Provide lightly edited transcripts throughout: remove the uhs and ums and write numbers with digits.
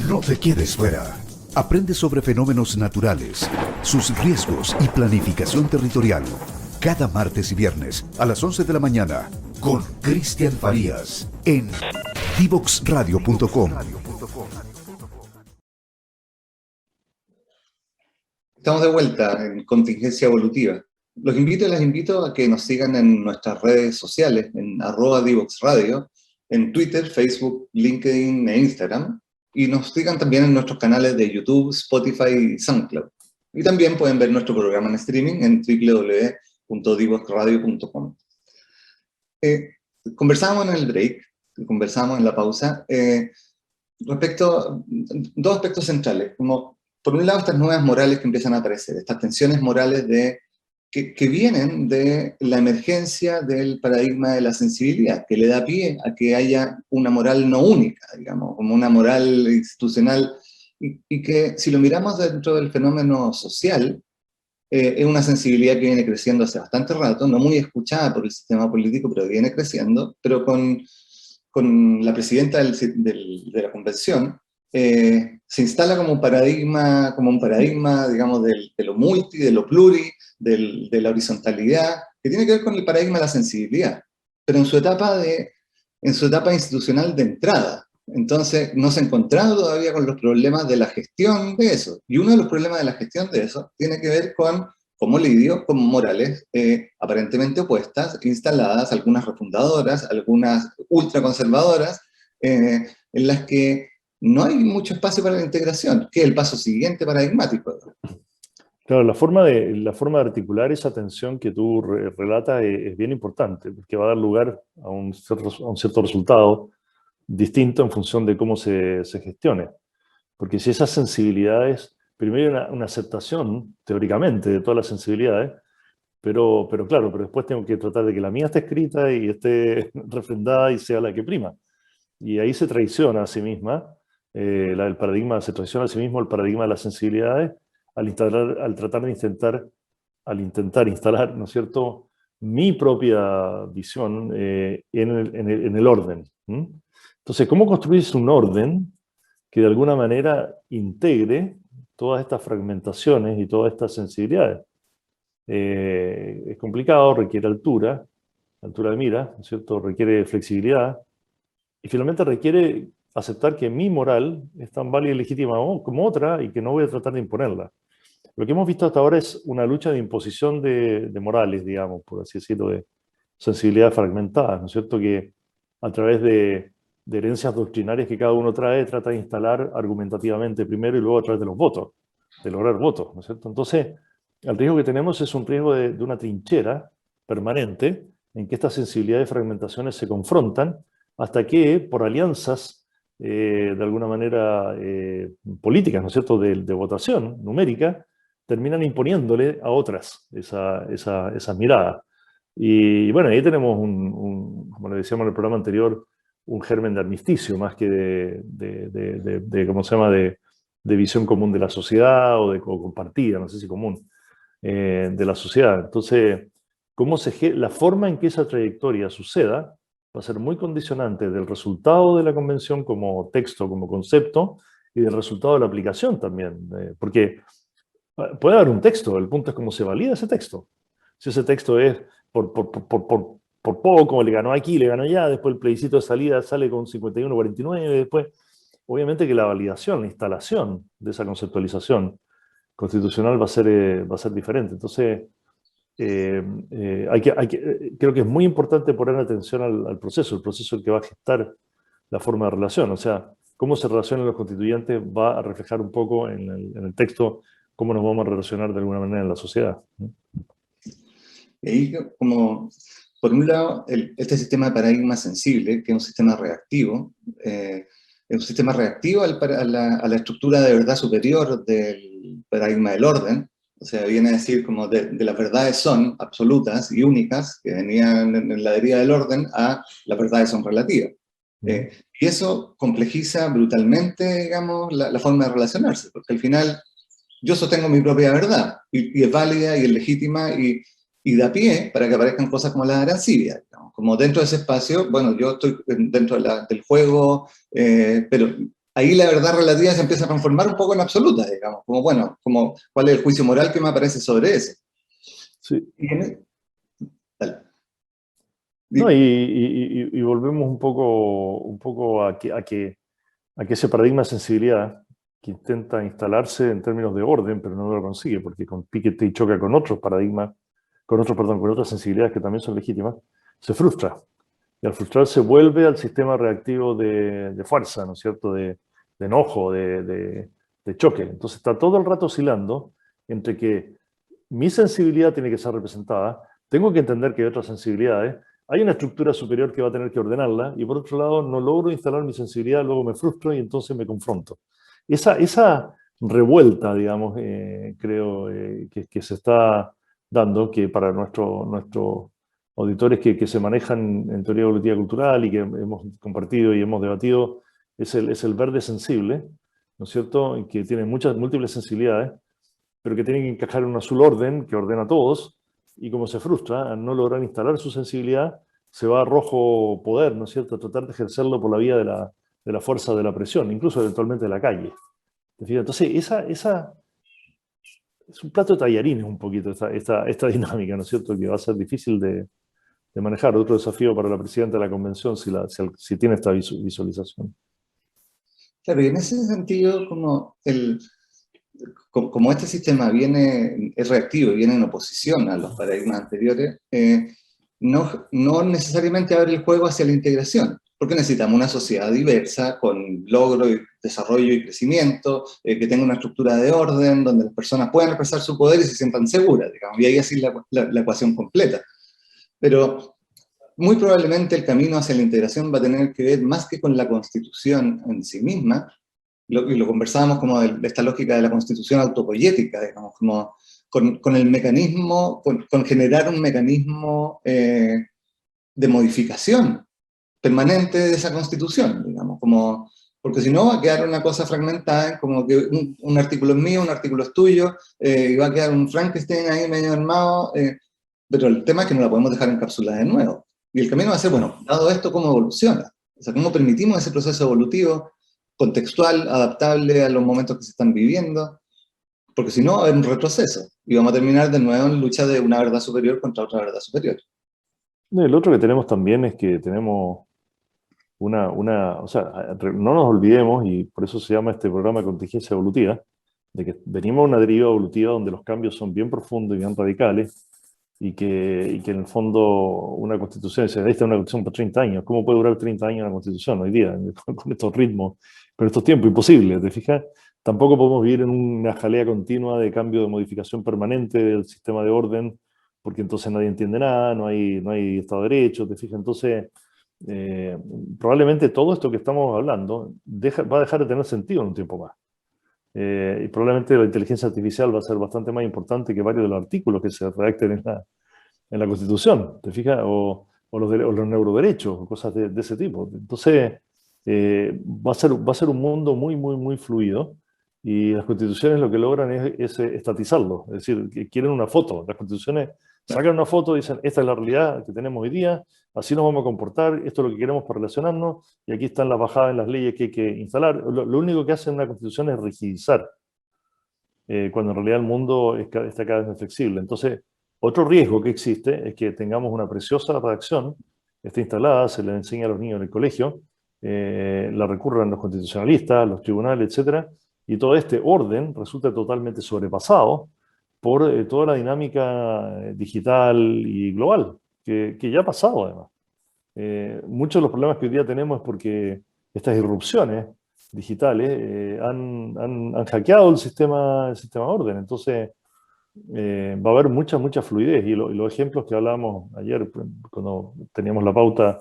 No te quedes fuera. Aprende sobre fenómenos naturales, sus riesgos y planificación territorial. Cada martes y viernes a las 11 de la mañana con Cristian Farías en divoxradio.com. Estamos de vuelta en Contingencia Evolutiva. Los invito y las invito a que nos sigan en nuestras redes sociales, en @divoxradio, en Twitter, Facebook, LinkedIn e Instagram, y nos sigan también en nuestros canales de YouTube, Spotify y SoundCloud. Y también pueden ver nuestro programa en streaming en www.divoxradio.com. Conversábamos en el break, conversábamos en la pausa, respecto a dos aspectos centrales, como por un lado estas nuevas morales que empiezan a aparecer, estas tensiones morales que vienen de la emergencia del paradigma de la sensibilidad, que le da pie a que haya una moral no única, digamos, como una moral institucional, y que si lo miramos dentro del fenómeno social, es una sensibilidad que viene creciendo hace bastante rato, no muy escuchada por el sistema político, pero viene creciendo, pero con la presidenta de la convención, se instala como un paradigma, digamos, de lo multi, de lo pluri, de la horizontalidad, que tiene que ver con el paradigma de la sensibilidad, pero en su etapa institucional de entrada. Entonces, no se ha encontrado todavía con los problemas de la gestión de eso. Y uno de los problemas de la gestión de eso tiene que ver con cómo lidio con morales aparentemente opuestas, instaladas, algunas refundadoras, algunas ultraconservadoras, en las que no hay mucho espacio para la integración, que es el paso siguiente paradigmático. Claro, la forma de articular esa tensión que tú relatas es bien importante, porque va a dar lugar a un cierto resultado distinto en función de cómo se gestione. Porque si esas sensibilidades, primero hay una aceptación, teóricamente, de todas las sensibilidades, pero después tengo que tratar de que la mía esté escrita y esté refrendada y sea la que prima. Y ahí se traiciona a sí misma, se traiciona a sí mismo el paradigma de las sensibilidades al intentar instalar, ¿no es cierto?, mi propia visión en el orden. Entonces, ¿cómo construís un orden que de alguna manera integre todas estas fragmentaciones y todas estas sensibilidades? Es complicado, requiere altura de mira, ¿no es cierto?, requiere flexibilidad, y finalmente requiere aceptar que mi moral es tan válida y legítima como otra y que no voy a tratar de imponerla. Lo que hemos visto hasta ahora es una lucha de imposición de morales, digamos, por así decirlo, de sensibilidades fragmentadas, ¿no es cierto?, que a través de herencias doctrinarias que cada uno trae, trata de instalar argumentativamente primero y luego a través de los votos, de lograr votos, ¿no es cierto? Entonces, el riesgo que tenemos es un riesgo de una trinchera permanente en que estas sensibilidades y fragmentaciones se confrontan hasta que, por alianzas, de alguna manera, políticas, ¿no es cierto?, de votación numérica, terminan imponiéndole a otras esa mirada. Y bueno, ahí tenemos, como le decíamos en el programa anterior, un germen de armisticio, más que ¿cómo se llama?, de visión común de la sociedad o compartida, no sé si común, de la sociedad. Entonces, la forma en que esa trayectoria suceda va a ser muy condicionante del resultado de la convención como texto, como concepto, y del resultado de la aplicación también. Porque puede haber un texto, el punto es cómo se valida ese texto. Si ese texto es por poco, le ganó aquí, le ganó allá, después el plebiscito de salida sale con 51-49, después, obviamente que la validación, la instalación de esa conceptualización constitucional va a ser diferente. Entonces, creo que es muy importante poner atención al proceso. El proceso es el que va a gestar la forma de relación. O sea, cómo se relacionan los constituyentes va a reflejar un poco en el texto cómo nos vamos a relacionar de alguna manera en la sociedad. Y ahí, como, por un lado, este sistema de paradigma sensible, que es un sistema reactivo, es un sistema reactivo a la estructura de verdad superior del paradigma del orden. O sea, viene a decir como de las verdades son absolutas y únicas, que venían en la deriva del orden, a las verdades son relativas. Y eso complejiza brutalmente, digamos, la forma de relacionarse, porque al final yo sostengo mi propia verdad, y es válida y es legítima, y da pie para que aparezcan cosas como la arancibia, digamos. Como dentro de ese espacio, bueno, yo estoy dentro del juego, pero ahí la verdad relativa se empieza a transformar un poco en absoluta, digamos, como bueno, como cuál es el juicio moral que me aparece sobre eso. Sí. Y dale. No, y volvemos un poco a que ese paradigma de sensibilidad que intenta instalarse en términos de orden, pero no lo consigue, porque con Piketty choca con otros paradigmas, con otras sensibilidades que también son legítimas, se frustra. Y al frustrarse vuelve al sistema reactivo de fuerza, ¿no es cierto?, de enojo, de choque. Entonces está todo el rato oscilando entre que mi sensibilidad tiene que ser representada, tengo que entender que hay otras sensibilidades, hay una estructura superior que va a tener que ordenarla, y por otro lado no logro instalar mi sensibilidad, luego me frustro y entonces me confronto. Esa revuelta, digamos, creo que se está dando, que para nuestros auditores que se manejan en teoría evolutiva cultural y que hemos compartido y hemos debatido, es el verde sensible, ¿no es cierto?, y que tiene muchas múltiples sensibilidades, pero que tiene que encajar en un azul orden que ordena a todos, y como se frustra al no lograr instalar su sensibilidad, se va a rojo poder, ¿no es cierto?, a tratar de ejercerlo por la vía de la fuerza de la presión, incluso eventualmente de la calle. Entonces, esa es un plato de tallarines un poquito, esta dinámica, ¿no es cierto?, que va a ser difícil de manejar. Otro desafío para la presidenta de la convención si tiene esta visualización. Claro, y en ese sentido, como este sistema es reactivo y viene en oposición a los paradigmas anteriores, no necesariamente abre el juego hacia la integración, porque necesitamos una sociedad diversa, con logro, y desarrollo y crecimiento, que tenga una estructura de orden, donde las personas puedan expresar su poder y se sientan seguras, digamos, y ahí así la ecuación completa. Pero muy probablemente el camino hacia la integración va a tener que ver más que con la Constitución en sí misma, y lo conversábamos como de esta lógica de la Constitución autopoyética, digamos, como con el mecanismo, con generar un mecanismo de modificación permanente de esa Constitución, digamos, porque si no va a quedar una cosa fragmentada, como que un artículo es mío, un artículo es tuyo, y va a quedar un Frankenstein ahí medio armado, pero el tema es que no la podemos dejar encapsulada de nuevo. Y el camino va a ser, bueno, dado esto, ¿cómo evoluciona? O sea, ¿cómo permitimos ese proceso evolutivo, contextual, adaptable a los momentos que se están viviendo? Porque si no, es un retroceso. Y vamos a terminar de nuevo en lucha de una verdad superior contra otra verdad superior. El otro que tenemos también es que tenemos o sea, no nos olvidemos, y por eso se llama este programa Contingencia Evolutiva, de que venimos a una deriva evolutiva donde los cambios son bien profundos y bien radicales, y que en el fondo una constitución, esta es una constitución por 30 años, ¿cómo puede durar 30 años una constitución hoy día, con estos ritmos, con estos tiempos? Imposible, ¿te fijas? Tampoco podemos vivir en una jalea continua de cambio, de modificación permanente del sistema de orden, porque entonces nadie entiende nada, no hay Estado de Derecho, ¿te fijas? Entonces, probablemente todo esto que estamos hablando va a dejar de tener sentido en un tiempo más. Y probablemente la inteligencia artificial va a ser bastante más importante que varios de los artículos que se redacten en la Constitución, ¿te fijas? O los neuroderechos, o cosas de ese tipo. Entonces, va a ser un mundo muy, muy, muy fluido, y las constituciones lo que logran es estatizarlo, es decir, que quieren una foto. Las constituciones sacan una foto y dicen, esta es la realidad que tenemos hoy día, así nos vamos a comportar, esto es lo que queremos para relacionarnos, y aquí están las bajadas en las leyes que hay que instalar. Lo único que hace una constitución es rigidizar, cuando en realidad el mundo está cada vez más flexible. Entonces, otro riesgo que existe es que tengamos una preciosa redacción, está instalada, se le enseña a los niños en el colegio, la recurran los constitucionalistas, los tribunales, etc. Y todo este orden resulta totalmente sobrepasado por toda la dinámica digital y global, que ya ha pasado además. Muchos de los problemas que hoy día tenemos es porque estas irrupciones digitales han hackeado el sistema de orden. Entonces, va a haber mucha fluidez. Y los ejemplos que hablábamos ayer, cuando teníamos la pauta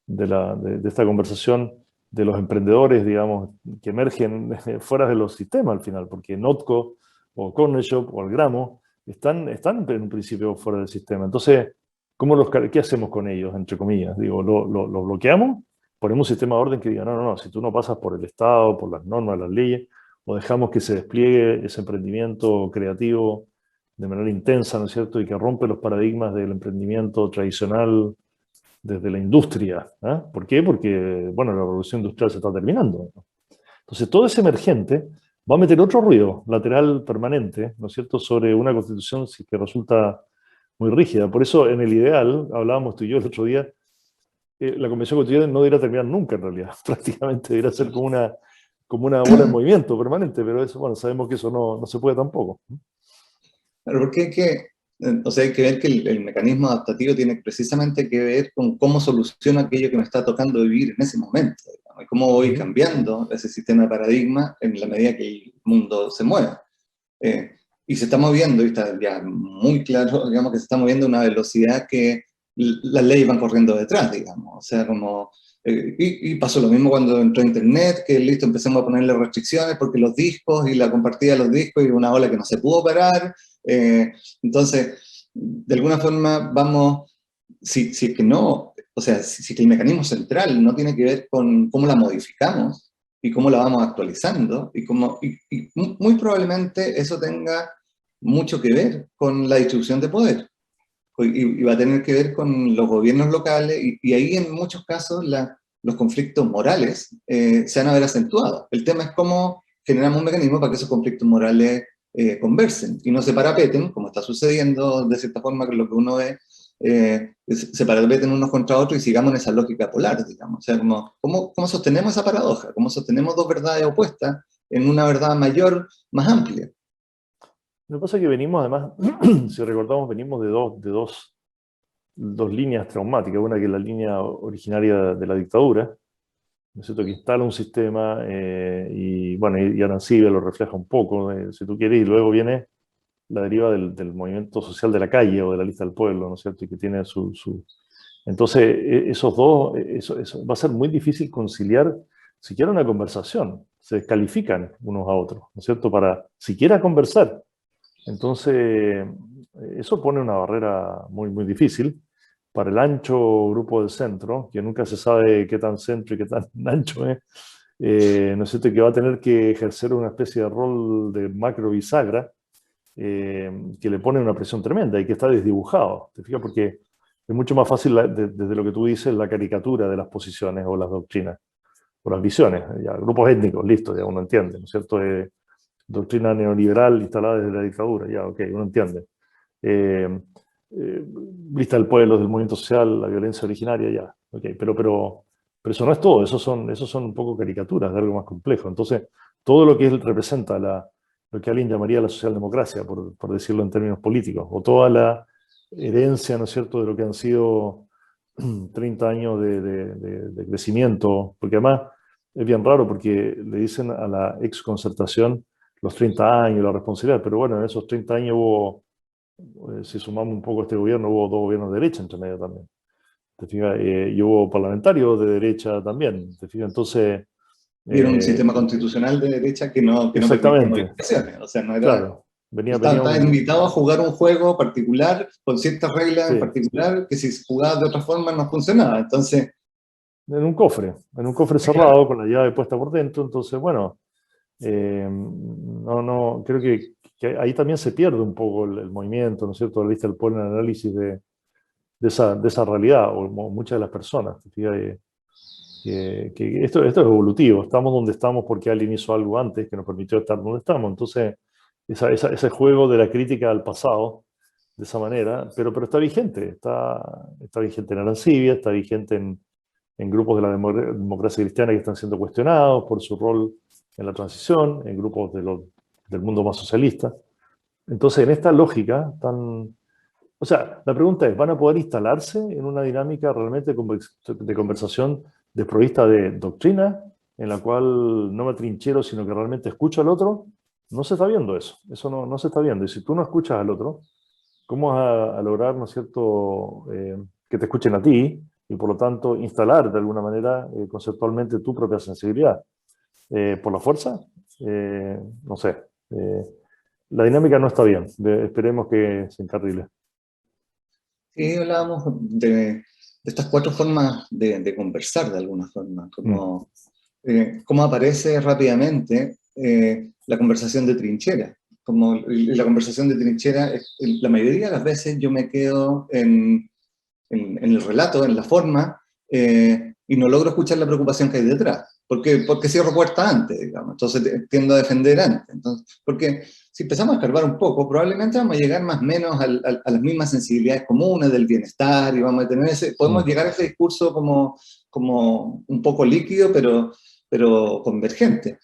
de esta conversación, de los emprendedores, digamos, que emergen fuera de los sistemas al final, porque Notco o Corner Shop o Algramo están en un principio fuera del sistema. Entonces, ¿qué hacemos con ellos, entre comillas? Digo, ¿lo bloqueamos? Ponemos un sistema de orden que diga, no, si tú no pasas por el Estado, por las normas, las leyes, o dejamos que se despliegue ese emprendimiento creativo de manera intensa, ¿no es cierto? Y que rompe los paradigmas del emprendimiento tradicional desde la industria. ¿Eh? ¿Por qué? Porque, bueno, la revolución industrial se está terminando, ¿no? Entonces, todo ese emergente va a meter otro ruido lateral permanente, ¿no es cierto?, sobre una constitución que resulta muy rígida. Por eso, en el ideal, hablábamos tú y yo el otro día, la convención constituyente no debería terminar nunca, en realidad. Prácticamente debería ser como una bola en movimiento permanente, pero eso, bueno, sabemos que eso no se puede tampoco. Pero porque o sea, hay que ver que el mecanismo adaptativo tiene precisamente que ver con cómo soluciono aquello que me está tocando vivir en ese momento, digamos, y cómo voy cambiando ese sistema de paradigma en la medida que el mundo se mueve. Y se está moviendo, y está ya muy claro, digamos, que se está moviendo a una velocidad que las leyes van corriendo detrás, digamos. O sea, como... y pasó lo mismo cuando entró Internet, que listo, empezamos a ponerle restricciones porque los discos y la compartida de los discos y una ola que no se pudo parar. Entonces, de alguna forma vamos, si es que no, o sea, si que el mecanismo central no tiene que ver con cómo la modificamos y cómo la vamos actualizando, y muy probablemente eso tenga mucho que ver con la distribución de poder. Y va a tener que ver con los gobiernos locales, y ahí en muchos casos los conflictos morales se van a ver acentuados. El tema es cómo generamos un mecanismo para que esos conflictos morales conversen y no se parapeten, como está sucediendo de cierta forma con lo que uno ve, se parapeten unos contra otros y sigamos en esa lógica polar, digamos. O sea, ¿cómo sostenemos esa paradoja? ¿Cómo sostenemos dos verdades opuestas en una verdad mayor, más amplia? Lo que pasa es que venimos, además, si recordamos, venimos de dos líneas traumáticas. Una que es la línea originaria de la dictadura, ¿no es cierto?, que instala un sistema, y bueno, y Arancibia lo refleja un poco, si tú quieres, y luego viene la deriva del movimiento social de la calle o de la lista del pueblo, ¿no es cierto?, y que tiene Entonces, esos dos, eso va a ser muy difícil conciliar siquiera una conversación. Se descalifican unos a otros, ¿no es cierto?, para siquiera conversar. Entonces, eso pone una barrera muy, muy difícil para el ancho grupo del centro, que nunca se sabe qué tan centro y qué tan ancho es, ¿no es cierto?, que va a tener que ejercer una especie de rol de macro bisagra, que le pone una presión tremenda y que está desdibujado, ¿te fijas? Porque es mucho más fácil, desde lo que tú dices, la caricatura de las posiciones o las doctrinas, o las visiones, ya, grupos étnicos, listo, ya uno entiende, ¿no es cierto?, doctrina neoliberal instalada desde la dictadura, ya, ok, uno entiende. Lista del pueblo, del movimiento social, la violencia originaria, ya, ok, pero eso no es todo, esos son un poco caricaturas de algo más complejo. Entonces, todo lo que representa lo que alguien llamaría la socialdemocracia, por decirlo en términos políticos, o toda la herencia, ¿no es cierto?, de lo que han sido 30 años de crecimiento, porque además es bien raro porque le dicen a la exconcertación los 30 años, la responsabilidad, pero bueno, en esos 30 años hubo, si sumamos un poco a este gobierno, hubo dos gobiernos de derecha entre medio también, ¿te fijas? Y hubo parlamentarios de derecha también, ¿te fijas? Entonces... Era un sistema constitucional de derecha que no permitía exactamente, modificaciones, o sea, no era... claro, Estaba invitado a jugar un juego particular, con ciertas reglas en sí, particular, que si jugaba de otra forma no funcionaba, entonces... en un cofre cerrado, con la llave puesta por dentro. Entonces, bueno, creo que ahí también se pierde un poco el movimiento, ¿no es cierto?, la lista del pueblo en el análisis de esa realidad, o muchas de las personas. Fíjate, que esto es evolutivo, estamos donde estamos porque alguien hizo algo antes que nos permitió estar donde estamos. Entonces, ese juego de la crítica al pasado, de esa manera, pero está vigente, está vigente en Arancibia, está vigente en grupos de la democracia cristiana que están siendo cuestionados por su rol en la transición, en grupos del mundo más socialista. Entonces, en esta lógica o sea, la pregunta es, ¿van a poder instalarse en una dinámica realmente de conversación desprovista de doctrina, en la cual no me trinchero, sino que realmente escucho al otro? No se está viendo eso no se está viendo. Y si tú no escuchas al otro, ¿cómo vas a lograr, ¿no es cierto?, que te escuchen a ti, y por lo tanto instalar de alguna manera conceptualmente tu propia sensibilidad? ¿Por la fuerza? No sé. La dinámica no está bien. Esperemos que se encarrile. Sí, hablábamos de estas cuatro formas de conversar de alguna forma, como cómo aparece rápidamente la conversación de trinchera. Como la conversación de trinchera, la mayoría de las veces yo me quedo en el relato, en la forma, y no logro escuchar la preocupación que hay detrás. porque cierro puerta antes, digamos, entonces tiendo a defender antes. Entonces, porque si empezamos a escarbar un poco, probablemente vamos a llegar más o menos a las mismas sensibilidades comunes del bienestar, y vamos a tener podemos llegar a ese discurso como un poco líquido, pero convergente.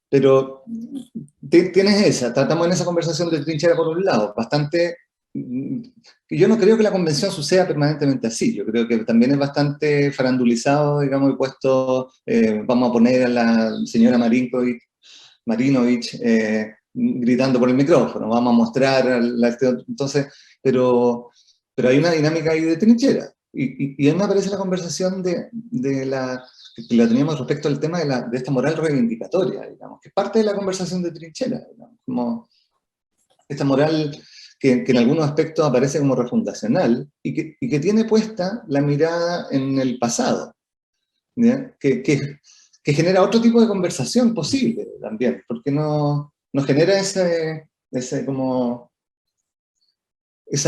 Pero tratamos en esa conversación de trinchera por un lado, bastante. Yo no creo que la convención suceda permanentemente así, yo creo que también es bastante farandulizado, digamos, y puesto, vamos a poner a la señora Marinovich gritando por el micrófono, vamos a mostrar, entonces, pero hay una dinámica ahí de trinchera, y a mí me aparece la conversación que la teníamos respecto al tema de esta moral reivindicatoria, digamos, que es parte de la conversación de trinchera, digamos, como esta moral que en algunos aspectos aparece como refundacional, y que tiene puesta la mirada en el pasado, ¿ya? Que genera otro tipo de conversación posible también, porque nos genera esa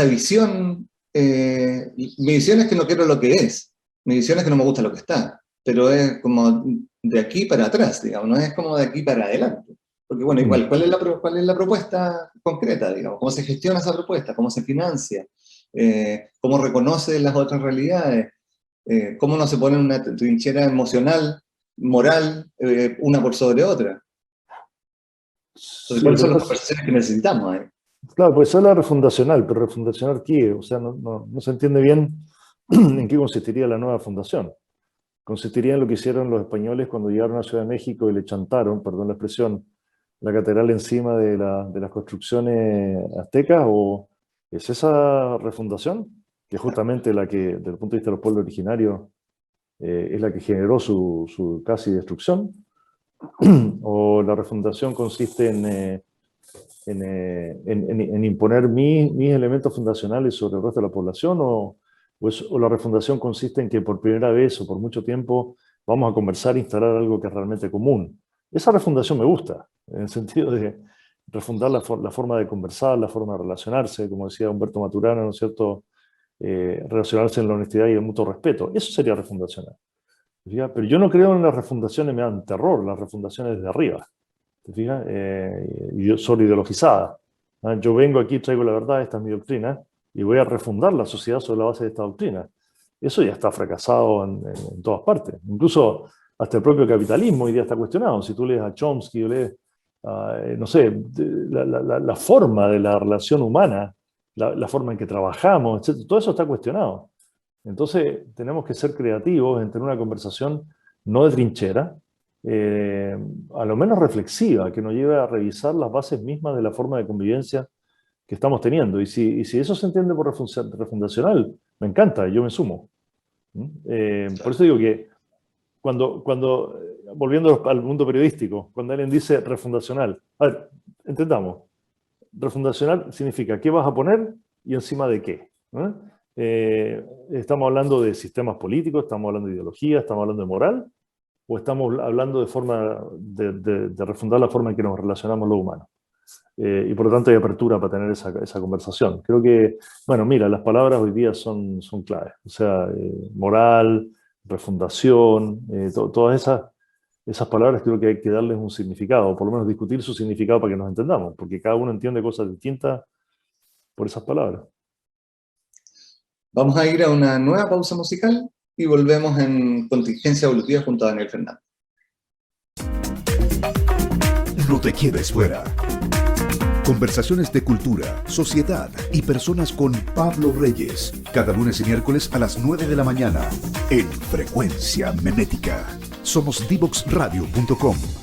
visión. Mi visión es que no quiero lo que es, mi visión es que no me gusta lo que está, pero es como de aquí para atrás, digamos, no es como de aquí para adelante. Porque bueno, igual, ¿cuál es la propuesta concreta, digamos? ¿Cómo se gestiona esa propuesta? ¿Cómo se financia? ¿Cómo reconoce las otras realidades? ¿Cómo no se pone una trinchera emocional, moral, una por sobre otra? Entonces, ¿cuáles son las conversaciones que necesitamos ahí? Claro, pues eso es la refundacional, pero ¿refundacional qué? O sea, no se entiende bien en qué consistiría la nueva fundación. Consistiría en lo que hicieron los españoles cuando llegaron a Ciudad de México y le chantaron, perdón la expresión, la catedral encima de las construcciones aztecas, ¿o es esa refundación? Que es justamente la que, desde el punto de vista de los pueblos originarios, es la que generó su casi destrucción. ¿O la refundación consiste en imponer mis elementos fundacionales sobre el resto de la población? ¿O la refundación consiste en que por primera vez o por mucho tiempo vamos a conversar e instalar algo que es realmente común? Esa refundación me gusta, en el sentido de refundar la forma de conversar, la forma de relacionarse, como decía Humberto Maturana, ¿no es cierto? Relacionarse en la honestidad y el mutuo respeto. Eso sería refundacional. Pero yo no creo en las refundaciones, me dan terror, las refundaciones desde arriba, ¿te fijas? Solo ideologizadas. Yo vengo aquí, traigo la verdad, esta es mi doctrina, y voy a refundar la sociedad sobre la base de esta doctrina. Eso ya está fracasado en todas partes. Incluso hasta el propio capitalismo hoy día está cuestionado. Si tú lees a Chomsky o lees, no sé, la forma de la relación humana, la forma en que trabajamos, etc., todo eso está cuestionado. Entonces tenemos que ser creativos en tener una conversación no de trinchera, a lo menos reflexiva, que nos lleve a revisar las bases mismas de la forma de convivencia que estamos teniendo. Y si eso se entiende por refundacional, me encanta, yo me sumo. Por eso digo que volviendo al mundo periodístico, cuando alguien dice refundacional, a ver, entendamos, refundacional significa qué vas a poner y encima de qué. ¿Estamos hablando de sistemas políticos, estamos hablando de ideología, estamos hablando de moral, o estamos hablando de forma de refundar la forma en que nos relacionamos los humanos? Y por lo tanto hay apertura para tener esa conversación. Creo que, bueno, mira, las palabras hoy día son claves. O sea, moral, refundación, todas esas palabras creo que hay que darles un significado, o por lo menos discutir su significado para que nos entendamos, porque cada uno entiende cosas distintas por esas palabras. Vamos a ir a una nueva pausa musical y volvemos en Contingencia Evolutiva junto a Daniel Fernández. No te quedes fuera. Conversaciones de cultura, sociedad y personas con Pablo Reyes. Cada lunes y miércoles a las 9 de la mañana en Frecuencia Memética. Somos Divoxradio.com.